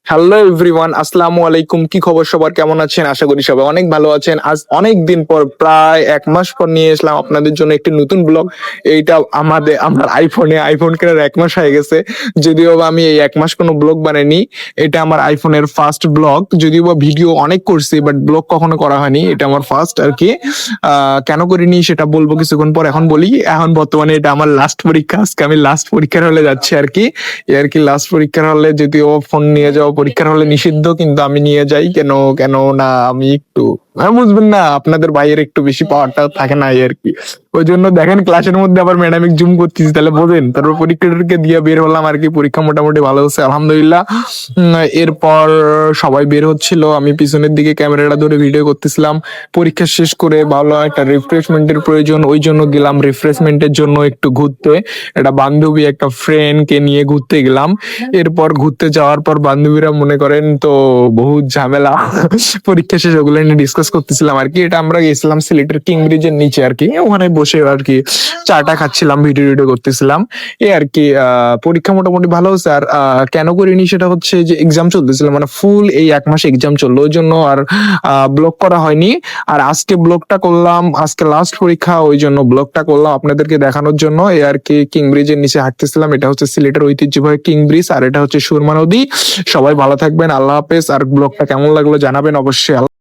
Hello everyone, আসসালামু আলাইকুম। কি খবর সবার, কেমন আছেন? আশা করি সবাই অনেক ভালো আছেন। আজ অনেক দিন পর, প্রায় 1 মাস পর নিয়ে এসলাম আপনাদের জন্য একটি নতুন ব্লগ। এইটা আমার আইফোন কেনার 1 মাস হয়ে গেছে। যদিও বা আমি এই 1 মাস কোনো ব্লগ বানাইনি। এটা আমার আইফোনের ফার্স্ট ব্লগ। যদিও বা ভিডিও অনেক করছি, বাট ব্লগ কখনো করা হয়নি। এটা আমার ফার্স্ট আর কি। কেন করিনি সেটা বলবো কিছুক্ষণ পর। এখন বলি, এখন বর্তমানে এটা আমার লাস্ট পরীক্ষা। আজকে আমি লাস্ট পরীক্ষার হলে যাচ্ছি আর কি। এই আর কি, লাস্ট পরীক্ষার হলে যদিও ফোন নিয়ে যাওয়া পরীক্ষার হলে নিষিদ্ধ, কিন্তু আমি নিয়ে যাই। কেন কেন না, আমি একটু বুঝবেন না, আপনাদের ভাইয়ের একটু বেশি পাওয়ারটা থাকে না এই আর কি। ওই জন্য দেখেন ক্লাসের মধ্যে আবার ম্যাডামিক জুম করতেছি, তাহলে বোঝেন। তারপর পরীক্ষাটাকে দিয়ে বের হলাম আর কি। পরীক্ষা মোটামুটি ভালো হচ্ছে আলহামদুলিল্লাহ। এরপর সবাই বের হচ্ছিল, আমি পিছনের দিকে ক্যামেরাটা ধরে ভিডিও করতেছিলাম। পরীক্ষা শেষ করে ভালো একটা রিফ্রেশমেন্টের প্রয়োজন, ওই জন্য গেলাম রিফ্রেশমেন্টের জন্য একটু ঘুরতে। একটা বান্ধবী, একটা ফ্রেন্ড কে নিয়ে ঘুরতে গেলাম। এরপর ঘুরতে যাওয়ার পর বান্ধবীরা মনে করেন তো বহুত ঝামেলা। পরীক্ষা শেষ ওগুলো নিয়ে ডিসকাস করতেছিলাম আর কি। এটা আমরা গেছিলাম সিলেটের কিং ব্রিজের নিচে আর কি। ওখানে বসে আর কি চাটা খাচ্ছিলাম, ভিডিও ভিডিও করতেছিলাম। এই আর কি। পরীক্ষা মোটামুটি ভালো হচ্ছে। আর কেন করিনি সেটা হচ্ছে যে এক্সাম চলতেছিল, মানে ফুল এই 1 মাস এক্সাম চললো, ওই জন্য আর ব্লগ করা হয়নি। আর আজকে ব্লগটা করলাম, আজকে লাস্ট পরীক্ষা, ওই জন্য ব্লগটা করলাম আপনাদেরকে দেখানোর জন্য। এই আর কি, কিং ব্রিজের নিচে হাঁটতেছিলাম। এটা হচ্ছে সিলেটের ঐতিহ্যবাহী কিং ব্রিজ, আর এটা হচ্ছে সুরমা নদী। সবাই ভালো থাকবেন, আল্লাহ হাফেজ। আর ব্লগটা কেমন লাগলো জানাবেন অবশ্যই।